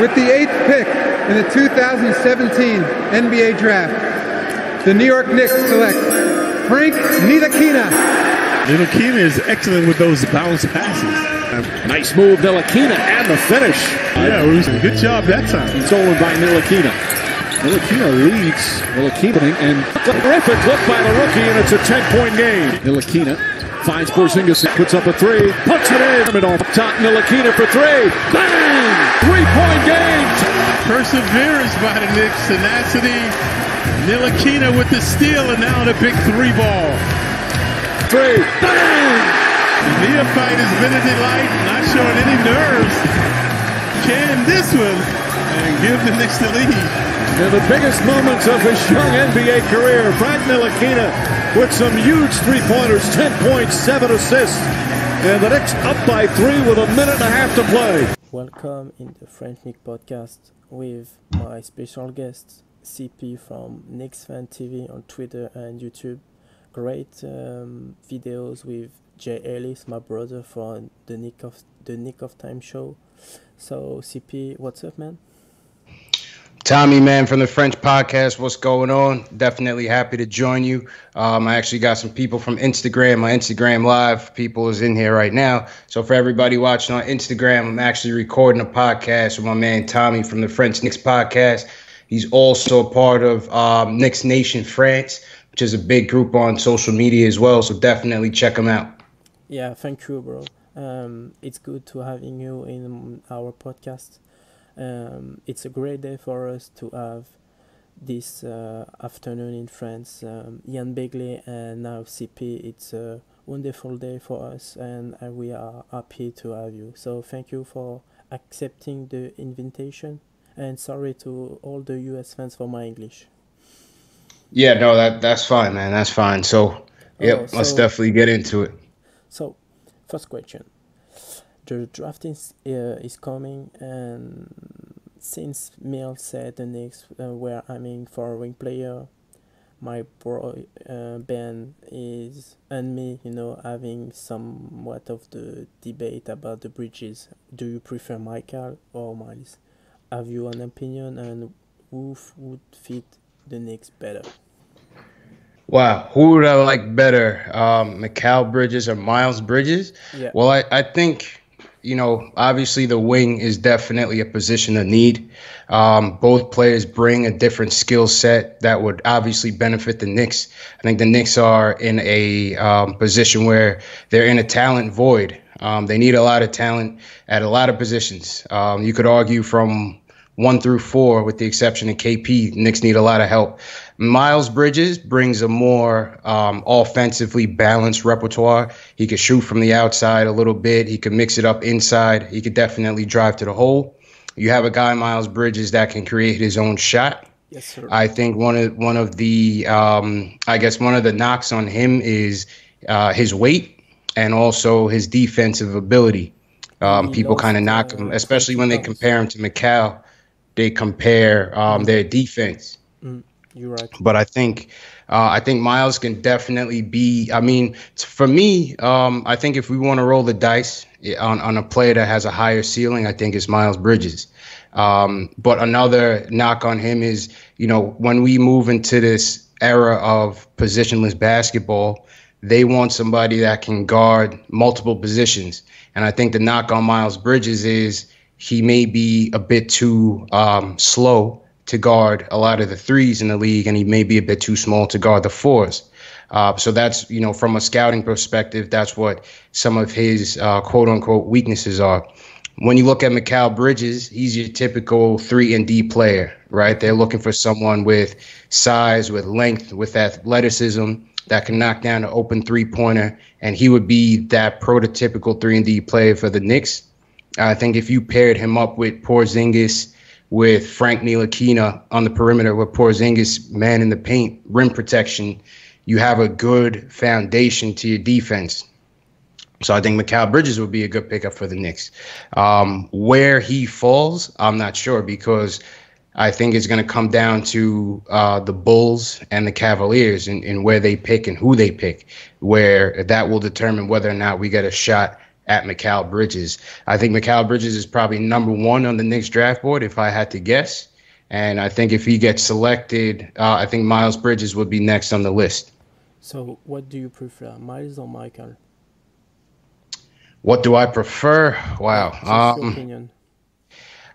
With the 8th pick in the 2017 NBA Draft, the New York Knicks select Frank Ntilikina. Ntilikina is excellent with those bounce passes. Nice move, Ntilikina, and the finish. Yeah, it was a good job that time. Stolen by Ntilikina. Ntilikina leads. Ntilikina, and terrific look by the rookie, and it's a 10-point game. Ntilikina finds Porzingis, puts up a three, puts it in. Off top, Ntilikina for three. Bang! 3-point game. Perseverance by the Knicks, tenacity. Ntilikina with the steal, and now the big 3 ball. Three. Bang! The neophyte is Benedict Light, not showing any nerves. Can this one and give the Knicks the lead. In the biggest moments of his young NBA career, Frank Ntilikina with some huge three-pointers, 10 points, 7 assists. And the Knicks up by 3 with a minute and a half to play. Welcome in the French Knicks Podcast with my special guest, CP from Knicks Fan TV on Twitter and YouTube. Great videos with Jay Ellis, my brother, from the Nick of Time show. So CP, what's up, man? Tommy, man, from the French Podcast, what's going on? Definitely happy to join you. I actually got some people from Instagram. My Instagram Live people is in here right now. So for everybody watching on Instagram, I'm actually recording a podcast with my man Tommy from the French Knicks Podcast. He's also a part of Knicks Nation France, which is a big group on social media as well. So definitely check him out. Yeah, thank you, bro. It's good to having you in our podcast. It's a great day for us to have this afternoon in France. Ian Begley and now CP, it's a wonderful day for us, and we are happy to have you. So thank you for accepting the invitation, and sorry to all the US fans for my English. Yeah, no, that's fine, man. That's fine. So, let's definitely get into it. So, first question. The draft is coming, and since Mill said the Knicks were aiming for a wing player, my bro Ben is and me, having somewhat of the debate about the bridges. Do you prefer Michael or Miles? Have you an opinion, and who would fit the Knicks better? Wow, who would I like better, Mikal Bridges or Miles Bridges? Yeah. Well, I think, obviously the wing is definitely a position of need. Both players bring a different skill set that would obviously benefit the Knicks. I think the Knicks are in a position where they're in a talent void. They need a lot of talent at a lot of positions. You could argue from 1 through 4, with the exception of KP, Knicks need a lot of help. Miles Bridges brings a more offensively balanced repertoire. He could shoot from the outside a little bit. He could mix it up inside. He could definitely drive to the hole. You have a guy, Miles Bridges, that can create his own shot. Yes, sir. I think one of the knocks on him is his weight and also his defensive ability. People kind of knock him, especially when they compare him to Mikal. They compare their defense. You're right. But I think Miles can definitely be. I mean, for me, I think if we want to roll the dice on a player that has a higher ceiling, I think it's Miles Bridges. But another knock on him is, when we move into this era of positionless basketball, they want somebody that can guard multiple positions. And I think the knock on Miles Bridges is he may be a bit too slow to guard a lot of the threes in the league, and he may be a bit too small to guard the fours. So that's, from a scouting perspective, that's what some of his quote unquote weaknesses are. When you look at Mikal Bridges, he's your typical 3-and-D player, right? They're looking for someone with size, with length, with athleticism that can knock down an open three-pointer, and he would be that prototypical 3-and-D player for the Knicks. I think if you paired him up with Porzingis, with Frank Ntilikina on the perimeter, with Porzingis, man in the paint, rim protection, you have a good foundation to your defense. So I think Mikal Bridges would be a good pickup for the Knicks. Where he falls, I'm not sure, because I think it's going to come down to the Bulls and the Cavaliers and where they pick and who they pick, where that will determine whether or not we get a shot at Mikal Bridges. I think Mikal Bridges is probably number 1 on the Knicks draft board if I had to guess. And I think if he gets selected, I think Miles Bridges would be next on the list. So what do you prefer, Miles or Michael? What do I prefer? Wow. Just your opinion.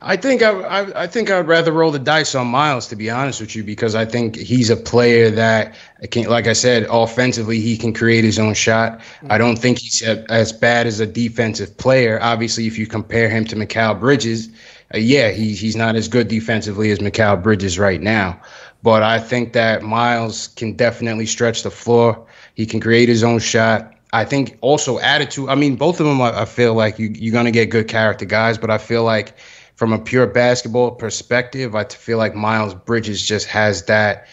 I think I'd rather roll the dice on Miles, to be honest with you, because I think he's a player that can, like I said, offensively he can create his own shot. I don't think he's as bad as a defensive player. Obviously, if you compare him to Mikal Bridges, he's not as good defensively as Mikal Bridges right now. But I think that Miles can definitely stretch the floor. He can create his own shot. I think also attitude. I mean, both of them, I feel like you're going to get good character guys, but I feel like from a pure basketball perspective, I feel like Miles Bridges just has that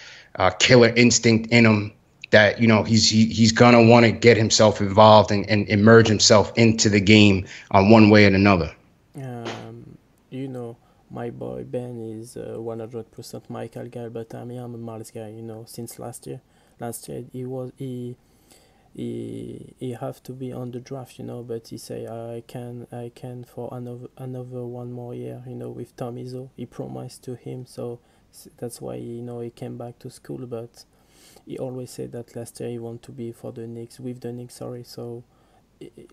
killer instinct in him that, you know, he's going to want to get himself involved and emerge himself into the game on one way or another. You know, my boy Ben is 100% Michael guy, but I'm a Miles guy, you know, since last year. Last year he have to be on the draft, you know, but he say I can for another 1 more year, you know, with Tom Izzo. He promised to him, so that's why, you know, he came back to school. But he always said that last year he want to be for the Knicks, with the Knicks. So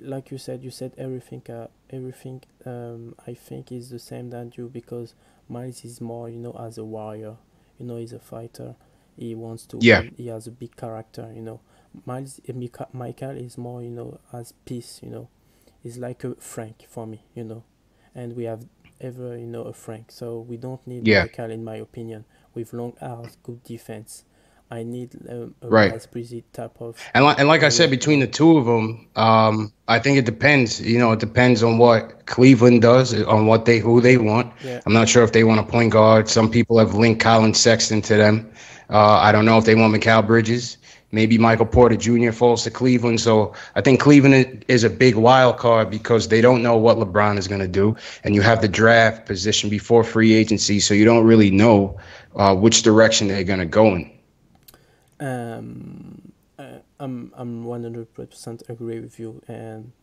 like you said everything. I think is the same than you, because Miles is more, you know, as a warrior, you know, he's a fighter. He wants to win. He has a big character, you know. Michael is more, you know, as peace, you know. He's like a Frank for me, you know. And we have you know, a Frank. So we don't need Michael, in my opinion, with long hours, good defense. I need a Miles Bridges type of. And like I said, between the two of them, I think it depends. You know, it depends on what Cleveland does, on who they want. Yeah. I'm not sure if they want a point guard. Some people have linked Colin Sexton to them. I don't know if they want Mikal Bridges. Maybe Michael Porter Jr. falls to Cleveland. So I think Cleveland is a big wild card because they don't know what LeBron is going to do. And you have the draft position before free agency, so you don't really know which direction they're going to go in. I'm 100% agree with you, and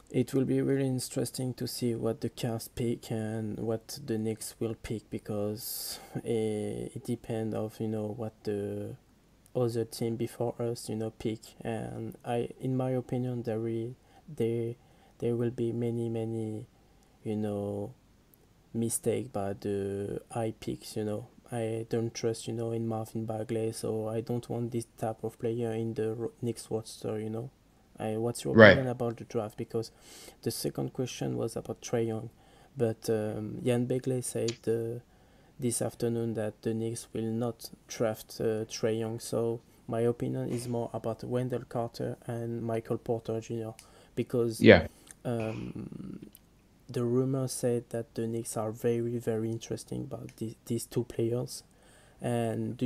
it will be really interesting to see what the Cavs pick and what the Knicks will pick, because it depends of, you know, what the other team before us, you know, pick. And in my opinion, there will be many, you know, mistake by the high picks, you know. I don't trust, you know, in Marvin Bagley, so I don't want this type of player in the Knicks roster, you know. What's your opinion about the draft? Because the second question was about Trey Young, but Jan Begley said this afternoon that the Knicks will not draft Trey Young. So my opinion is more about Wendell Carter and Michael Porter Jr. because the rumor said that the Knicks are very, very interesting about these two players. And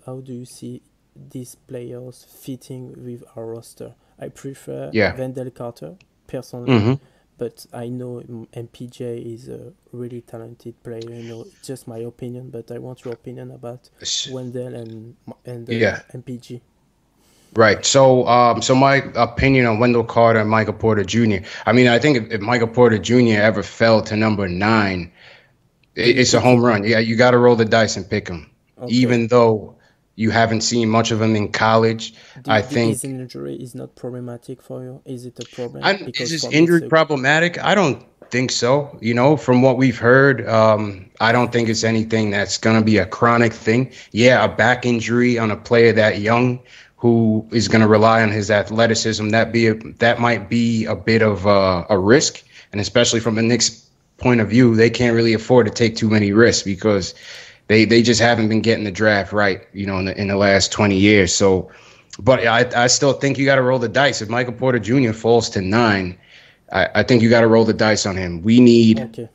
how do you see these players fitting with our roster? I prefer Wendell Carter personally, but I know MPJ is a really talented player. You know, it's just my opinion, but I want your opinion about Wendell and MPG. Right. So my opinion on Wendell Carter and Michael Porter Jr. I mean, I think if Michael Porter Jr. ever fell to number 9, it's a home run. Yeah, you got to roll the dice and pick him, even though you haven't seen much of him in college. I think his injury is not problematic for you. Is it a problem? Is his injury problematic? I don't think so. You know, from what we've heard, I don't think it's anything that's going to be a chronic thing. Yeah, a back injury on a player that young who is going to rely on his athleticism, that might be a bit of a risk. And especially from the Knicks' point of view, they can't really afford to take too many risks because they just haven't been getting the draft right, you know, in the last 20 years. So, but I still think you got to roll the dice. If Michael Porter Jr. falls to 9, I think you got to roll the dice on him. We need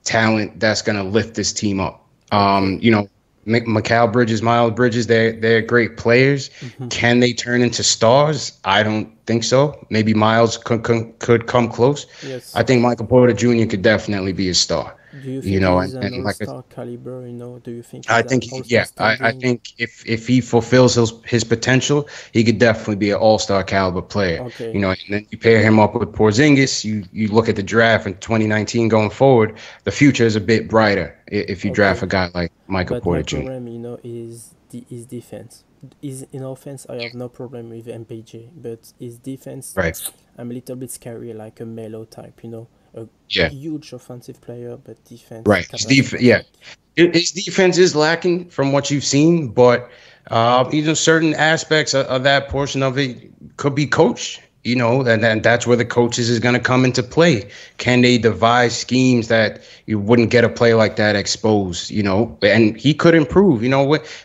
talent that's going to lift this team up. You know, Mikal Bridges, Miles Bridges, they're great players. Can they turn into stars? I don't think so. Maybe Miles could come close. Yes. I think Michael Porter Jr. could definitely be a star. Do you You think know, he's an and like all-star caliber? Do you think I he's an think, all-star I standing? think if he fulfills his potential, he could definitely be an all-star caliber player. Okay, You know, and then you pair him up with Porzingis. You look at the draft in 2019 going forward, the future is a bit brighter if you draft okay. a guy like Michael But my Porter Jr. problem, is his defense. Is in offense, I have no problem with MPG, but his defense, Right. I'm a little bit scary, like a Melo type. A Yeah. huge offensive player, but defense Right. capacity. Yeah. His defense is lacking from what you've seen, but certain aspects of that portion of it could be coached. And that's where the coaches is going to come into play. Can they devise schemes that you wouldn't get a play like that exposed? And he could improve.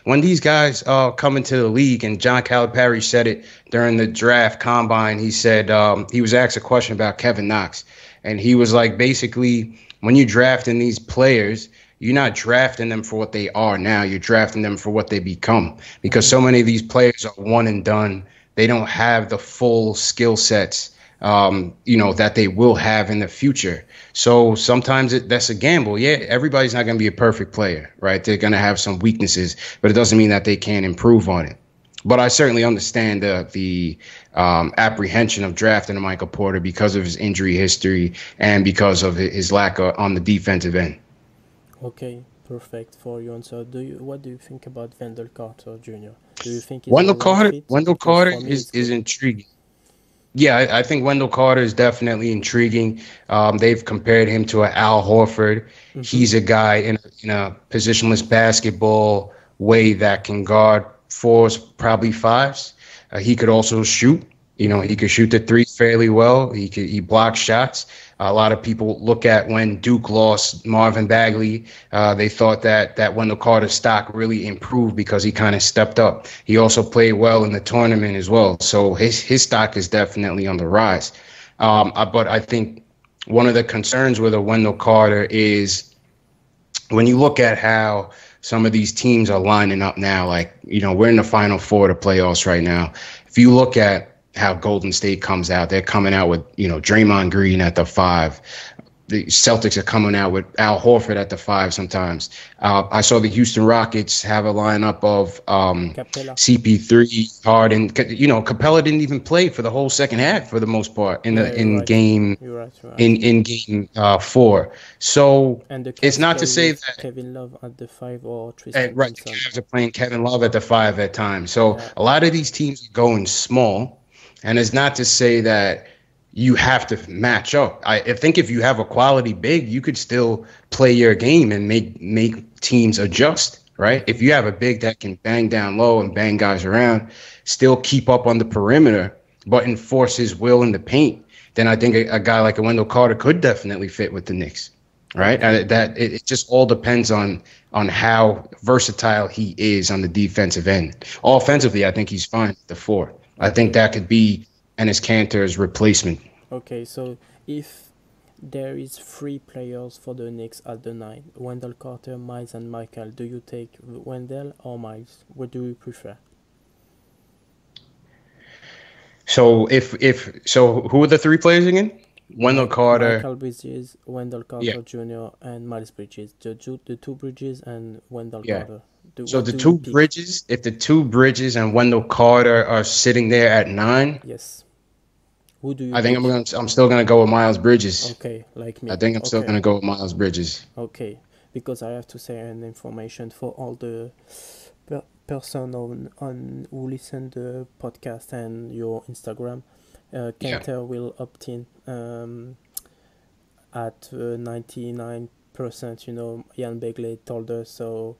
When these guys come into the league, and John Calipari said it during the draft combine. He said he was asked a question about Kevin Knox, and he was like, basically, when you drafting these players, you're not drafting them for what they are now. You're drafting them for what they become, because so many of these players are one and done. They don't have the full skill sets, that they will have in the future. So sometimes that's a gamble. Yeah, everybody's not going to be a perfect player, right? They're going to have some weaknesses, but it doesn't mean that they can't improve on it. But I certainly understand the apprehension of drafting a Michael Porter because of his injury history and because of his lack on the defensive end. Okay, perfect for your answer. What do you think about Wendell Carter Jr.? Do you think he's Wendell the right Carter? fit? Wendell Because Carter for me, is it's good. intriguing. Yeah, I think Wendell Carter is definitely intriguing. They've compared him to an Al Horford. He's a guy in a positionless basketball way that can guard fours, probably fives. He could also shoot. He could shoot the three fairly well. He blocks shots. A lot of people look at when Duke lost Marvin Bagley. They thought that Wendell Carter's stock really improved because he kind of stepped up. He also played well in the tournament as well. So his stock is definitely on the rise. But I think one of the concerns with a Wendell Carter is when you look at how some of these teams are lining up now, like, we're in the Final Four of the playoffs right now. If you look at how Golden State comes out, they're coming out with, Draymond Green at the 5. The Celtics are coming out with Al Horford at the 5 sometimes. I saw the Houston Rockets have a lineup of Capella. CP3, Harden. Capella didn't even play for the whole second half for the most part in game You're right. in game 4. So And the it's not to Cavs say with that. Kevin Love at the 5 or Tristan Right, the Thompson. Cavs are playing Kevin Love at the 5 at times. So a lot of these teams are going small. And it's not to say that you have to match up. I think if you have a quality big, you could still play your game and make teams adjust, right? If you have a big that can bang down low and bang guys around, still keep up on the perimeter, but enforce his will in the paint, then I think a guy like a Wendell Carter could definitely fit with the Knicks, right? It just all depends on how versatile he is on the defensive end. Offensively, I think he's fine at the 4. I think that could be Enes Kanter's replacement. Okay, so if there is 3 players for the Knicks at the 9, Wendell Carter, Miles, and Michael, do you take Wendell or Miles? What do you prefer? So who are the 3 players again? Wendell Carter, Michael Bridges, Wendell Carter Jr., and Miles Bridges. The 2 Bridges and Wendell Carter. So the 2 Bridges, if the 2 Bridges and Wendell Carter are sitting there at 9, yes. Who do you? I think I'm still gonna go with Miles Bridges. Okay, like me. I think I'm still gonna go with Miles Bridges. Okay, because I have to say an information for all the person on who listen the podcast and your Instagram. Kanter will opt in at 99%. Ian Begley told us so.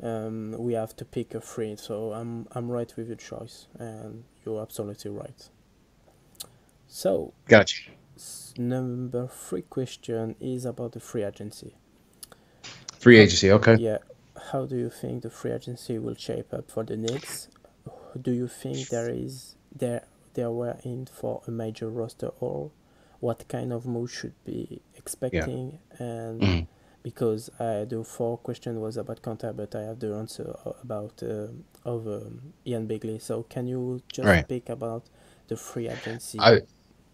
We have to pick a 3, so I'm right with your choice, and you're absolutely right. So, Gotcha. Number 3 question is about the free agency. Free agency, okay. Yeah, how do you think the free agency will shape up for the Knicks? Do you think they were in for a major roster, or what kind of move should be expecting? And because the 4 question was about Kanter, but I have the answer about Ian Begley. So can you just speak about the free agency?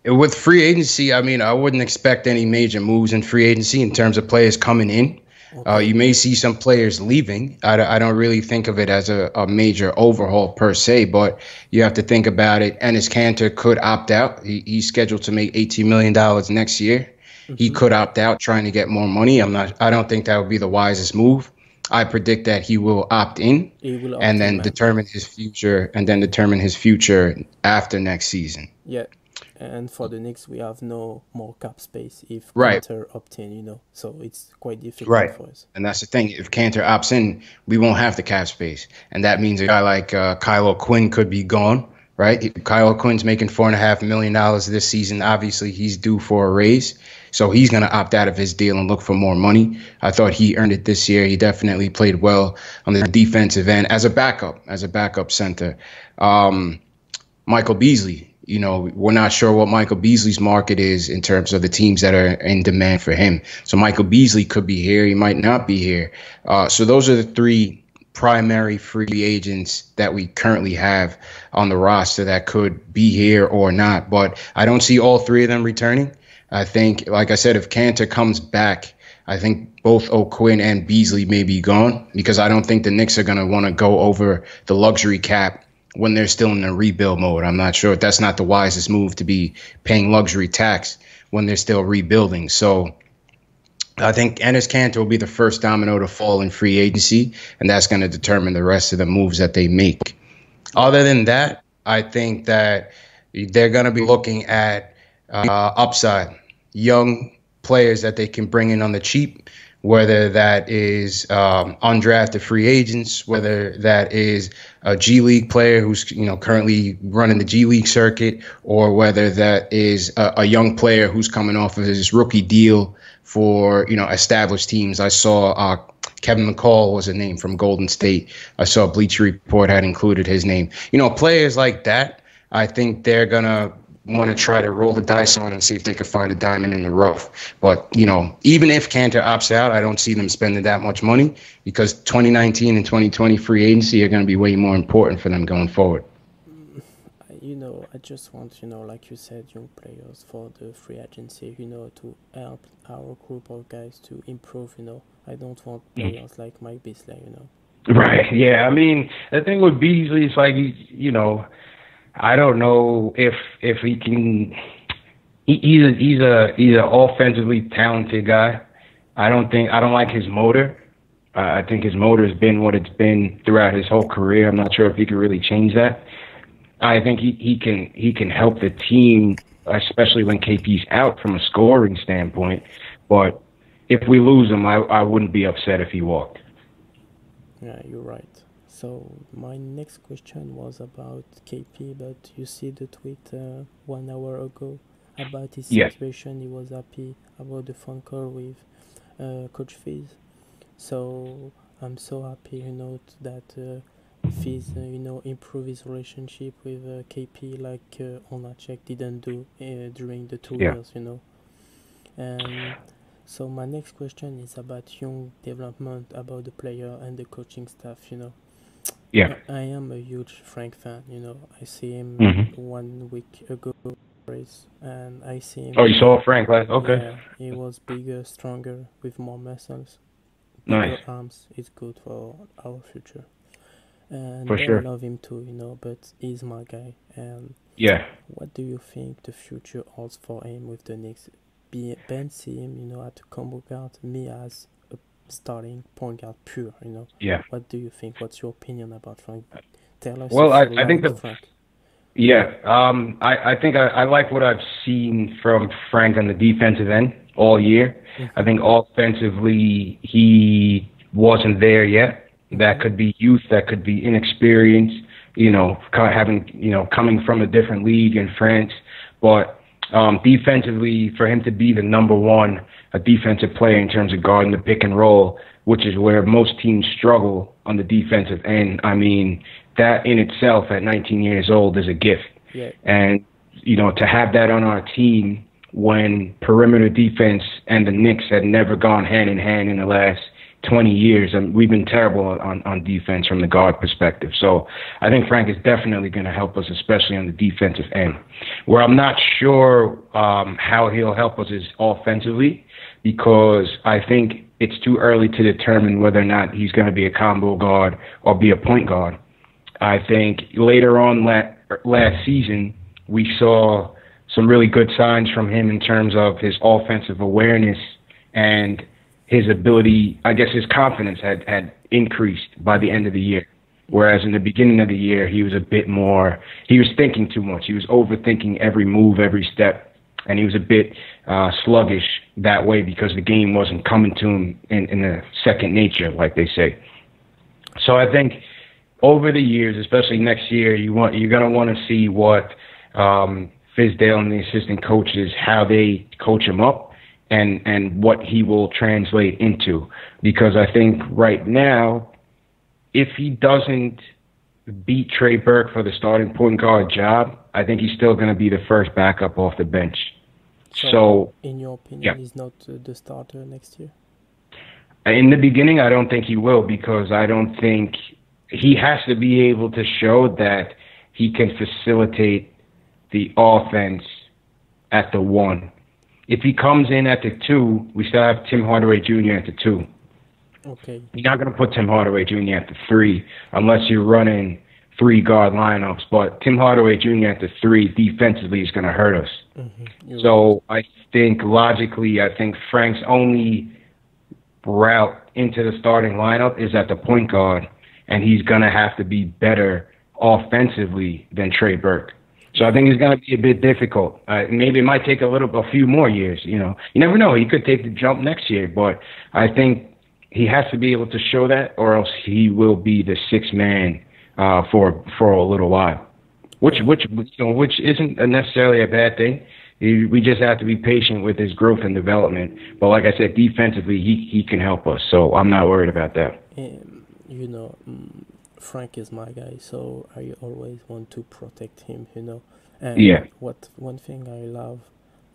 With free agency, I mean, I wouldn't expect any major moves in free agency in terms of players coming in. Okay. You may see some players leaving. I don't really think of it as a major overhaul per se, but you have to think about it. Enes Kanter could opt out. He's scheduled to make $18 million next year. Mm-hmm. He could opt out trying to get more money. I don't think that would be the wisest move. I predict that he will opt in and then determine his future after next season. Yeah. And for the Knicks, we have no more cap space if Kanter opts in, so it's quite difficult for us. And that's the thing. If Kanter opts in, we won't have the cap space. And that means a guy like Kyle O'Quinn could be gone, right? Kyle O'Quinn's making $4.5 million this season. Obviously, he's due for a raise. So he's going to opt out of his deal and look for more money. I thought he earned it this year. He definitely played well on the defensive end as a backup center. Michael Beasley. We're not sure what Michael Beasley's market is in terms of the teams that are in demand for him. So Michael Beasley could be here. He might not be here. So those are the three primary free agents that we currently have on the roster that could be here or not. But I don't see all three of them returning. I think, like I said, if Kanter comes back, I think both O'Quinn and Beasley may be gone because I don't think the Knicks are going to want to go over the luxury cap when they're still in a rebuild mode. I'm not sure. That's not the wisest move to be paying luxury tax when they're still rebuilding. So I think Enes Kanter will be the first domino to fall in free agency, and that's going to determine the rest of the moves that they make. Other than that, I think that they're going to be looking at upside, young players that they can bring in on the cheap, whether that is undrafted free agents, whether that is a G League player who's currently running the G League circuit, or whether that is a young player who's coming off of his rookie deal for established teams. I saw Kevin McCall was a name from Golden State. I saw Bleacher Report had included his name. Players like that, I think they're gonna want to try to roll the dice on and see if they can find a diamond in the rough. But, even if Kanter opts out, I don't see them spending that much money because 2019 and 2020 free agency are going to be way more important for them going forward. I just want, like you said, young players for the free agency, to help our group of guys to improve, I don't want players like Mike Beasley, Right, yeah. I mean, the thing with Beasley is like, I don't know if he can. He's an offensively talented guy. I don't like his motor. I think his motor has been what it's been throughout his whole career. I'm not sure if he can really change that. I think he can help the team, especially when KP's out from a scoring standpoint. But if we lose him, I wouldn't be upset if he walked. Yeah, you're right. So my next question was about KP, but you see the tweet 1 hour ago about his situation. He was happy about the phone call with Coach Fizz. So I'm so happy, that Fizz, improve his relationship with KP like Onachek didn't do during the 2 years, And so my next question is about young development, about the player and the coaching staff, Yeah, I am a huge Frank fan. I see him 1 week ago, and I see him. Oh, you saw Frank last? Okay. Yeah, he was bigger, stronger, with more muscles, nice arms. It's good for our future, and for sure. I love him too. But he's my guy. And yeah, what do you think the future holds for him with the Knicks? Ben see him, at the combo guard, me as starting point guard pure, Yeah. What do you think? What's your opinion about Frank? Tell us. Well, I think Frank. Yeah, I think I like what I've seen from Frank on the defensive end all year. Mm-hmm. I think offensively he wasn't there yet. That could be youth, that could be inexperience, coming from a different league in France, but defensively, for him to be the number one defensive player in terms of guarding the pick and roll, which is where most teams struggle on the defensive end. I mean, that in itself at 19 years old is a gift. Yeah. And, to have that on our team when perimeter defense and the Knicks had never gone hand in hand in the last 20 years, and we've been terrible on defense from the guard perspective. So I think Frank is definitely going to help us, especially on the defensive end. Where I'm not sure how he'll help us is offensively, because I think it's too early to determine whether or not he's going to be a combo guard or be a point guard. I think later on last season, we saw some really good signs from him in terms of his offensive awareness and his ability. I guess his confidence had increased by the end of the year. Whereas in the beginning of the year, he was a bit more, he was thinking too much. He was overthinking every move, every step. And he was a bit sluggish that way because the game wasn't coming to him in a second nature, like they say. So I think over the years, especially next year, you're going to want to see what Fizdale and the assistant coaches, how they coach him up and what he will translate into. Because I think right now, if he doesn't beat Trey Burke for the starting point guard job, I think he's still going to be the first backup off the bench. So in your opinion, he's not the starter next year? In the beginning, I don't think he will, because I don't think he has to be able to show that he can facilitate the offense at the 1. If he comes in at the 2, we still have Tim Hardaway Jr. at the 2. Okay. You're not going to put Tim Hardaway Jr. at the 3 unless you're running 3 guard lineups. But Tim Hardaway Jr. at the 3 defensively is going to hurt us. Mm-hmm. So right. I think logically, I think Frank's only route into the starting lineup is at the point guard, and he's going to have to be better offensively than Trey Burke. So I think it's going to be a bit difficult. Maybe it might take a few more years. You never know. He could take the jump next year, but I think he has to be able to show that, or else he will be the 6th man for a little while, which isn't necessarily a bad thing. We just have to be patient with his growth and development. But like I said, defensively, he can help us. So I'm not worried about that. Frank is my guy, so I always want to protect him, And yeah. One thing I love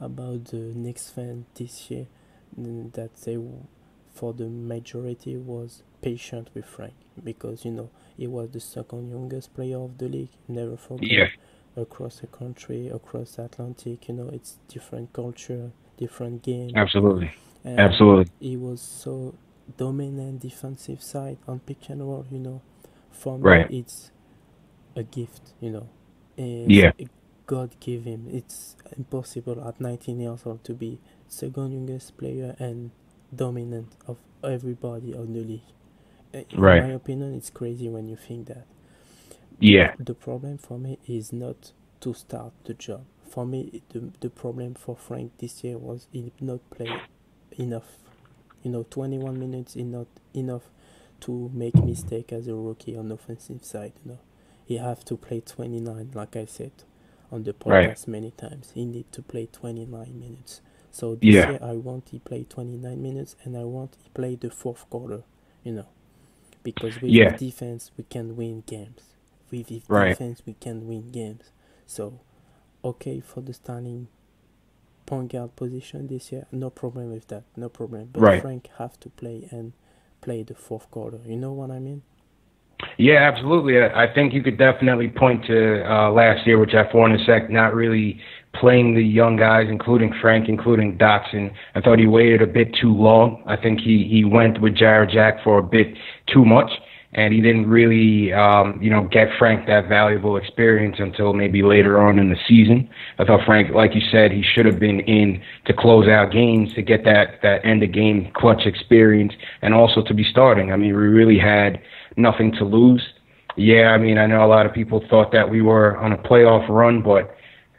about the Knicks fan this year, that they, for the majority, was patient with Frank, because he was the second youngest player of the league. Never forget. Yeah. Across the country, across the Atlantic, it's different culture, different game. Absolutely. And absolutely. He was so dominant defensive side on pick and roll, For me, right. It's a gift, And yeah. God gave him. It's impossible at 19 years old to be second youngest player and dominant of everybody on the league. In right. my opinion, it's crazy when you think that. Yeah. The problem for me is not to start the job. For me, the problem for Frank this year was he did not play enough. 21 minutes is not enough to make mistake as a rookie on the offensive side. He have to play 29, like I said on the podcast many times. He need to play 29 minutes. So this year I want he play 29 minutes, and I want he play the 4th quarter. Because with his defense we can win games. With his defense we can win games. So okay for the starting point guard position this year, no problem with that, no problem. But Frank have to play the 4th quarter. You know what I mean? Yeah, absolutely. I think you could definitely point to last year, which I for in a sec, not really playing the young guys, including Frank, including Dotson. I thought he waited a bit too long. I think he went with Jared Jack for a bit too much, and he didn't really, get Frank that valuable experience until maybe later on in the season. I thought Frank, like you said, he should have been in to close out games, to get that end of game clutch experience, and also to be starting. I mean, we really had nothing to lose. Yeah, I mean, I know a lot of people thought that we were on a playoff run, but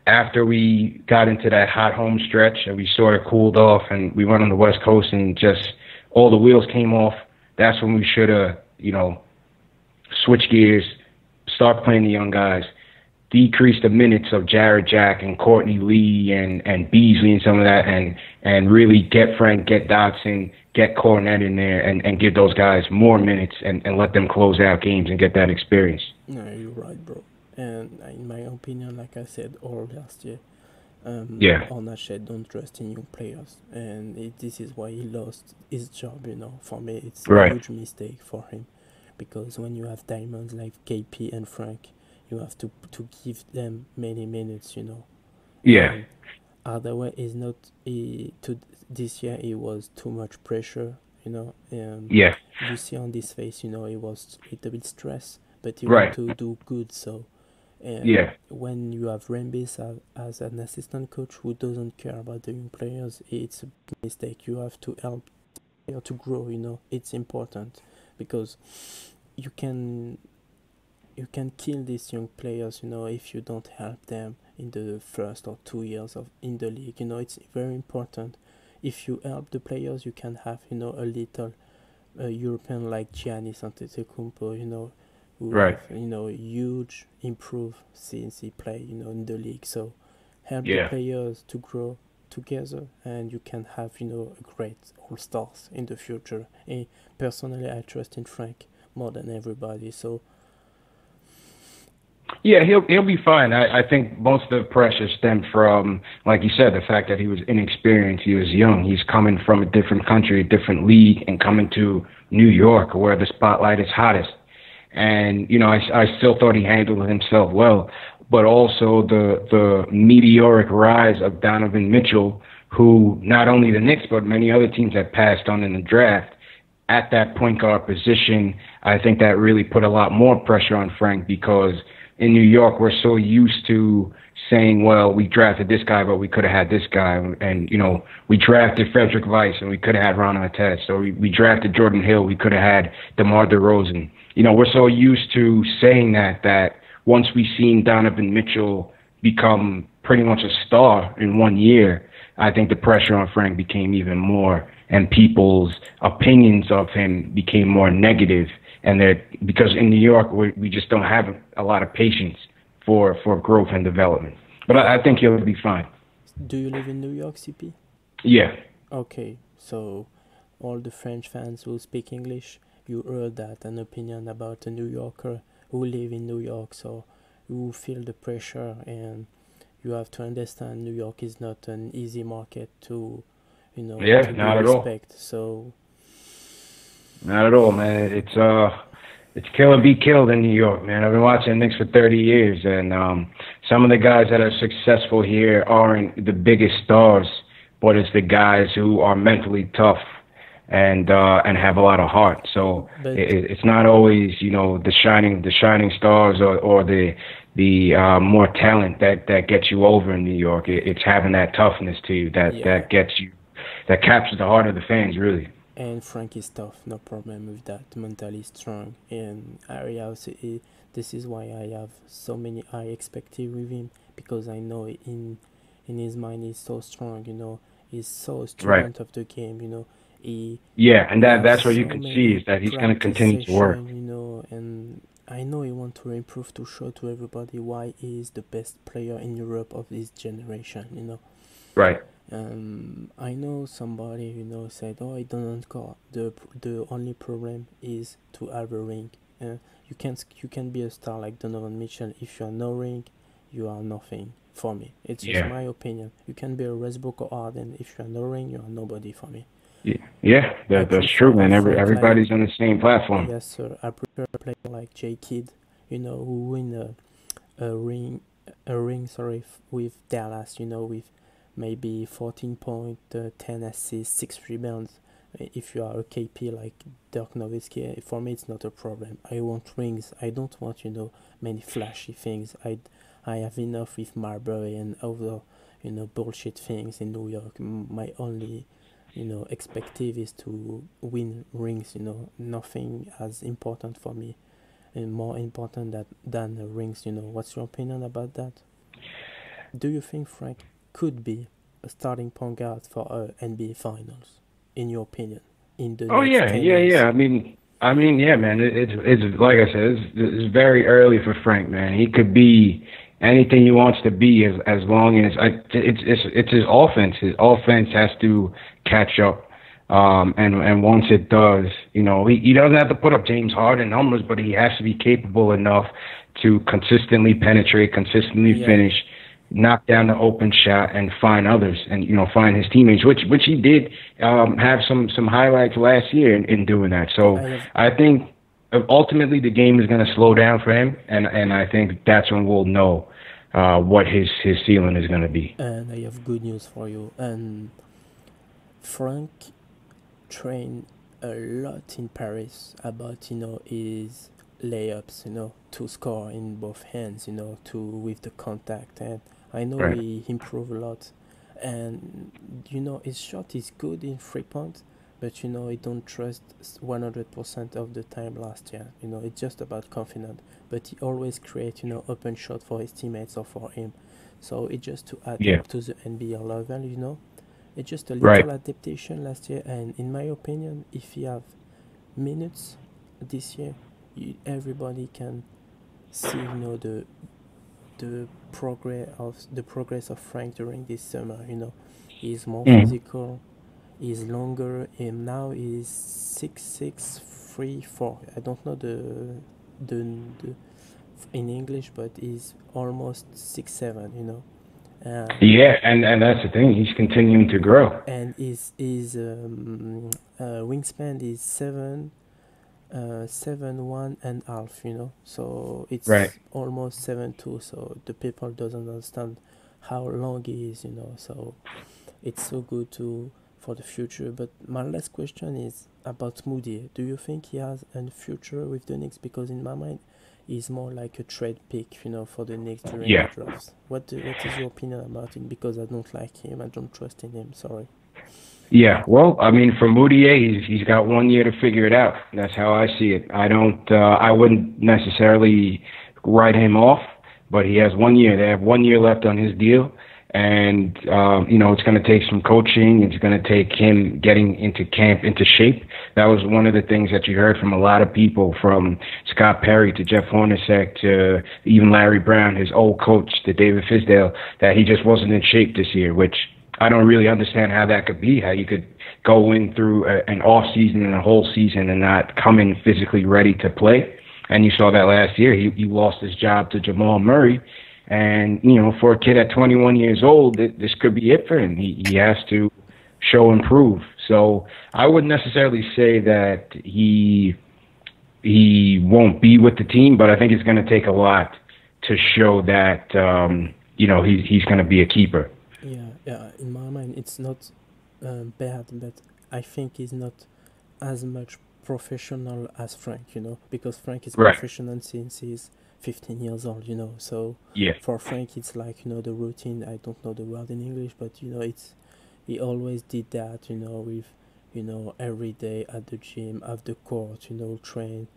after we got into that hot home stretch and we sort of cooled off and we went on the West Coast and just all the wheels came off, that's when we should have, switch gears, start playing the young guys, decrease the minutes of Jared Jack and Courtney Lee and Beasley and some of that, and really get Frank, get Dotson, get Cornette in there and give those guys more minutes and let them close out games and get that experience. No, you're right, bro. And in my opinion, like I said all last year, Ownership don't trust in young players, and this is why he lost his job. For me, it's a huge mistake for him, because when you have diamonds like KP and Frank, you have to give them many minutes. Otherwise, is not this year. It was too much pressure. You see on his face, he was a little bit stressed, but he wanted to do good. So. When you have Rambis as an assistant coach who doesn't care about the young players, it's a mistake. You have to help the player to grow. It's important, because you can kill these young players. If you don't help them in the first or 2 years in the league. It's very important. If you help the players, you can have a little European like Giannis Antetokounmpo. Who have, huge improve since he play, in the league. So help the players to grow together, and you can have, a great all-stars in the future. And personally, I trust in Frank more than everybody. So yeah, he'll be fine. I think most of the pressure stemmed from, like you said, the fact that he was inexperienced, he was young. He's coming from a different country, a different league, and coming to New York, where the spotlight is hottest. And, I still thought he handled himself well, but also the meteoric rise of Donovan Mitchell, who not only the Knicks, but many other teams had passed on in the draft at that point guard position. I think that really put a lot more pressure on Frank, because in New York, we're so used to saying, well, we drafted this guy, but we could have had this guy. And, we drafted Frederick Weiss and we could have had Ron Artest. So we drafted Jordan Hill. We could have had DeMar DeRozan. We're so used to saying that once we seen Donovan Mitchell become pretty much a star in 1 year, I think the pressure on Frank became even more, and people's opinions of him became more negative. And because in New York, we just don't have a lot of patience for growth and development. But I think he'll be fine. Do you live in New York, CP? Yeah. Okay, so all the French fans who speak English, you heard that, an opinion about a New Yorker who live in New York, so you feel the pressure, and you have to understand New York is not an easy market to, to not at respect. All. So not at all, man. It's kill or be killed in New York, man. I've been watching Knicks for 30 years, and some of the guys that are successful here aren't the biggest stars, but it's the guys who are mentally tough and have a lot of heart. So it's not always, the shining stars or the more talent that gets you over in New York. It's having that toughness to you that gets you, that captures the heart of the fans, really. And Frank is tough, no problem with that. Mentally strong, and this is why I have so many high expectations with him, because I know in his mind he's so strong. He's so student of the game. And that's what you can see, is that he's going to continue to work. And I know he wants to improve, to show to everybody why he is the best player in Europe of this generation. Right. I know somebody, said, "Oh, he doesn't score. The only problem is to have a ring. You can be a star like Donovan Mitchell. If you have no ring, you are nothing for me. It's just my opinion. You can be a Westbrook or Harden. If you have no ring, you are nobody for me." Yeah, that's true, man. Everybody's on the same platform. Yes, sir. I prefer a player like J. Kidd, who win a ring, with Dallas, with maybe 14 points, 10 assists, 6 rebounds. If you are a KP like Dirk Nowitzki, for me it's not a problem. I want rings. I don't want, many flashy things. I have enough with Marbury and other, bullshit things in New York. My only, expective is to win rings. Nothing as important for me, and more important than the rings. What's your opinion about that? Do you think Frank could be a starting point guard for NBA Finals, in your opinion? In the next 10 years? I mean, yeah, man. It's like I said, it's very early for Frank, man. He could be anything he wants to be as long as it's his offense. His offense has to catch up, and once it does, he doesn't have to put up James Harden numbers, but he has to be capable enough to consistently penetrate, consistently finish, knock down the open shot and find others and, find his teammates, which he did have some highlights last year in doing that. So I think ultimately the game is going to slow down for him, and I think that's when we'll know what his ceiling is going to be. And I have good news for you. And Frank trained a lot in Paris about, his layups, to score in both hands, with the contact. And I know he improved a lot. And, his shot is good in 3-point, but, he don't trust 100% of the time last year. It's just about confidence. But he always creates, open shot for his teammates or for him. So it's just to add up to the NBA level, It's just a little adaptation last year. And in my opinion, if you have minutes this year, everybody can see, the progress of Frank during this summer. He's more physical, he's longer, and now he's 6'6", 3'4". I don't know the in English, but he's almost 6'7", and that's the thing. He's continuing to grow. And his wingspan is 7'1.5", So it's almost 7'2". So the people doesn't understand how long he is, So it's so good for the future. But my last question is about Mudiay. Do you think he has a future with the Knicks? Because in my mind, he's more like a trade pick, for the Knicks during the drafts. What is your opinion about him? Because I don't like him. I don't trust in him. Sorry. Yeah, well, I mean, for Mudiay, he's got 1 year to figure it out. That's how I see it. I wouldn't necessarily write him off, but he has 1 year. They have 1 year left on his deal. And, it's going to take some coaching. It's going to take him getting into camp, into shape. That was one of the things that you heard from a lot of people, from Scott Perry to Jeff Hornacek to even Larry Brown, his old coach, to David Fizdale, that he just wasn't in shape this year, which I don't really understand how that could be, how you could go in through an off season and a whole season and not come in physically ready to play. And you saw that last year. He lost his job to Jamal Murray. And, for a kid at 21 years old, this could be it for him. He has to show improve. So I wouldn't necessarily say that he won't be with the team, but I think it's going to take a lot to show that, he's going to be a keeper. Yeah. In my mind, it's not bad, but I think he's not as much professional as Frank, because Frank is professional since he's 15 years old, So for Frank, it's like, the routine. I don't know the word in English, but he always did that, with, every day at the gym, at the court, train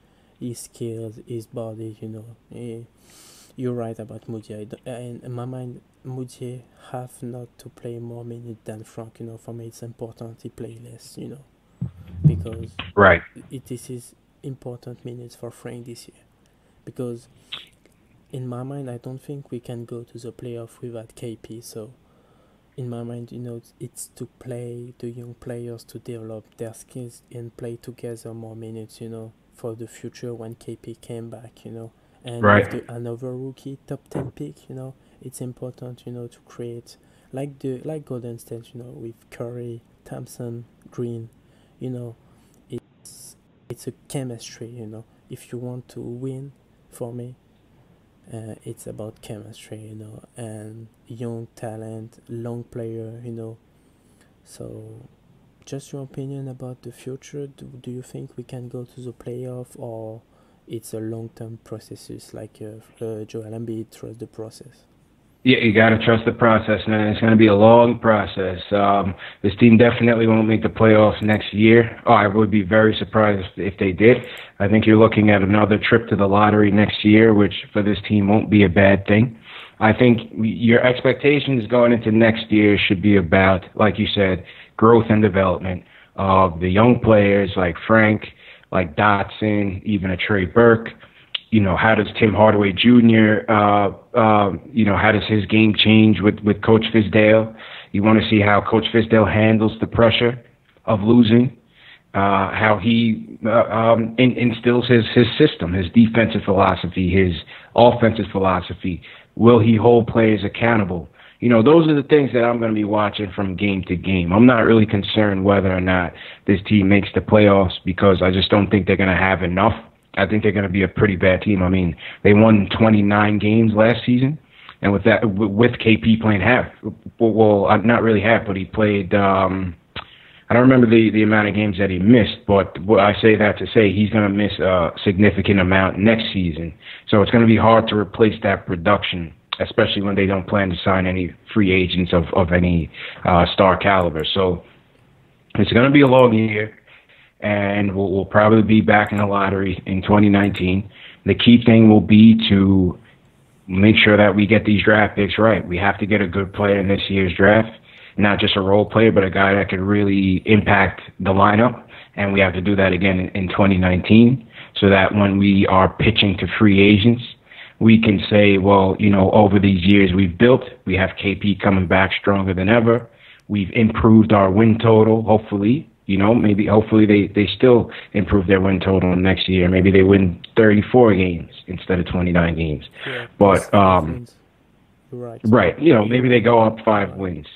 his skills, his body, You're right about Mudiay. And in my mind, Mudiay have not to play more minutes than Frank. For me, it's important he play less. Because this is important minutes for Frank this year. Because in my mind, I don't think we can go to the playoff without KP. So in my mind, it's to play the young players to develop their skills and play together more minutes, for the future when KP came back, And with another rookie top 10 pick, it's important, to create like Golden State, with Curry, Thompson, Green, it's a chemistry, If you want to win, for me, it's about chemistry, and young talent, long player, So, just your opinion about the future. Do you think we can go to the playoff, or it's a long-term process, like Joel Embiid trusts the process? Yeah, you got to trust the process, man. It's going to be a long process. This team definitely won't make the playoffs next year. I would be very surprised if they did. I think you're looking at another trip to the lottery next year, which for this team won't be a bad thing. I think your expectations going into next year should be about, like you said, growth and development of the young players like Frank, like Dotson, even a Trey Burke. How does Tim Hardaway Jr., how does his game change with Coach Fizdale? You want to see how Coach Fizdale handles the pressure of losing, how he instills his system, his defensive philosophy, his offensive philosophy, Will he hold players accountable? You know, those are the things that I'm going to be watching from game to game. I'm not really concerned whether or not this team makes the playoffs because I just don't think they're going to have enough. I think they're going to be a pretty bad team. I mean, they won 29 games last season, and with KP playing half, well, not really half, but he played. I don't remember the amount of games that he missed, but I say that to say he's going to miss a significant amount next season. So it's going to be hard to replace that production, especially when they don't plan to sign any free agents of any star caliber. So it's going to be a long year, and we'll probably be back in the lottery in 2019. The key thing will be to make sure that we get these draft picks right. We have to get a good player in this year's draft, not just a role player, but a guy that could really impact the lineup. And we have to do that again in 2019 so that when we are pitching to free agents, we can say, well, you know, over these years we've built, we have KP coming back stronger than ever. We've improved our win total, hopefully. You know, hopefully they still improve their win total next year. Maybe they win 34 games instead of 29 games. Yeah, but, right. You know, maybe they go up 5 wins.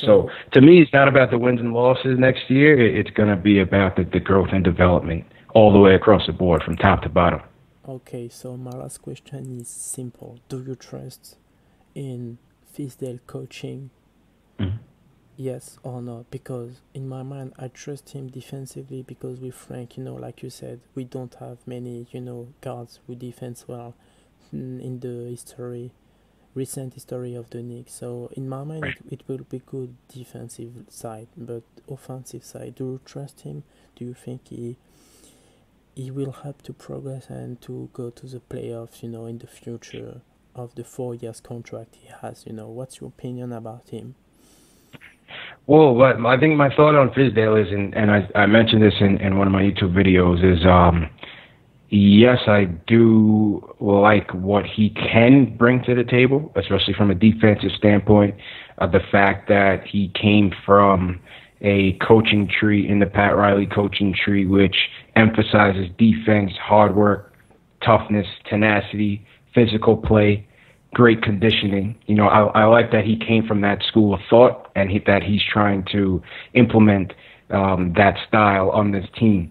So to me, it's not about the wins and losses next year. It's going to be about the growth and development all the way across the board from top to bottom. Okay, so my last question is simple. Do you trust in Fizdale coaching? Mm-hmm. Yes or no? Because in my mind, I trust him defensively because with Frank, you know, like you said, we don't have many, you know, guards who defend well in the recent history of the Knicks. So in my mind, it will be good defensive side, but offensive side, do you trust him? Do you think he will help to progress and to go to the playoffs, you know, in the future of the 4 years contract he has? You know, what's your opinion about him? Well, I think my thought on Fizdale is, and I mentioned this in one of my YouTube videos, is yes, I do like what he can bring to the table, especially from a defensive standpoint. The fact that he came from a coaching tree in the Pat Riley coaching tree, which emphasizes defense, hard work, toughness, tenacity, physical play, great conditioning. You know, I like that he came from that school of thought and that he's trying to implement that style on this team.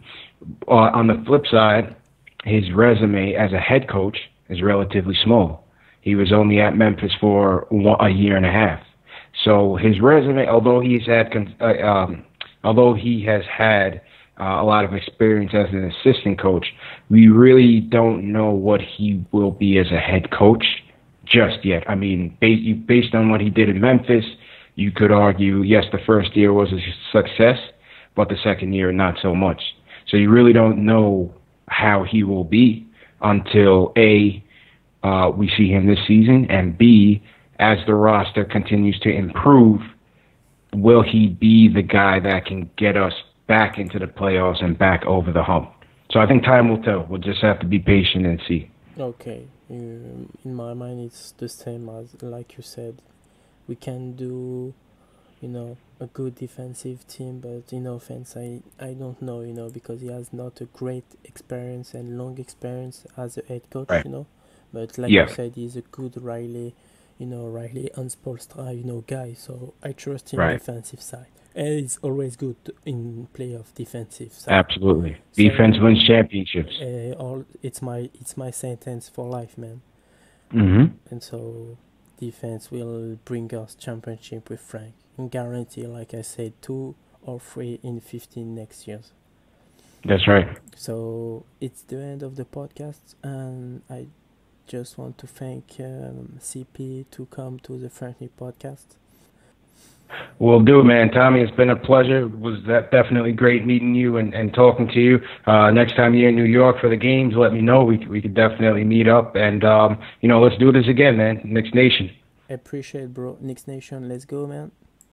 On the flip side, his resume as a head coach is relatively small. He was only at Memphis for a year and a half. So his resume, although he has had a lot of experience as an assistant coach, we really don't know what he will be as a head coach just yet. I mean, based on what he did in Memphis, you could argue, yes, the first year was a success, but the second year, not so much. So you really don't know how he will be until A, we see him this season, and B, as the roster continues to improve, will he be the guy that can get us back into the playoffs and back over the hump? So I think time will tell. We'll just have to be patient and see. Okay. In my mind, it's the same as, like you said, we can do, you know, a good defensive team, but in offense, I don't know, you know, because he has not a great experience and long experience as a head coach, right. You know, but like you said, he's a good Riley Unspolstra, you know, guy, so I trust him defensive side. And it's always good in playoff defensive side. Absolutely. So, defense wins championships. It's my sentence for life, man. Mm-hmm. And so defense will bring us championship with Frank. And guarantee, like I said, 2 or 3 in 15 next years. That's right. So it's the end of the podcast, and I just want to thank CP to come to the French Knicks Podcast. Will do, man. Tommy, it's been a pleasure. It was definitely great meeting you and talking to you. Next time you're in New York for the games, let me know. We could definitely meet up, and you know, let's do this again, man. Knicks Nation. Appreciate, bro. Knicks Nation, let's go, man.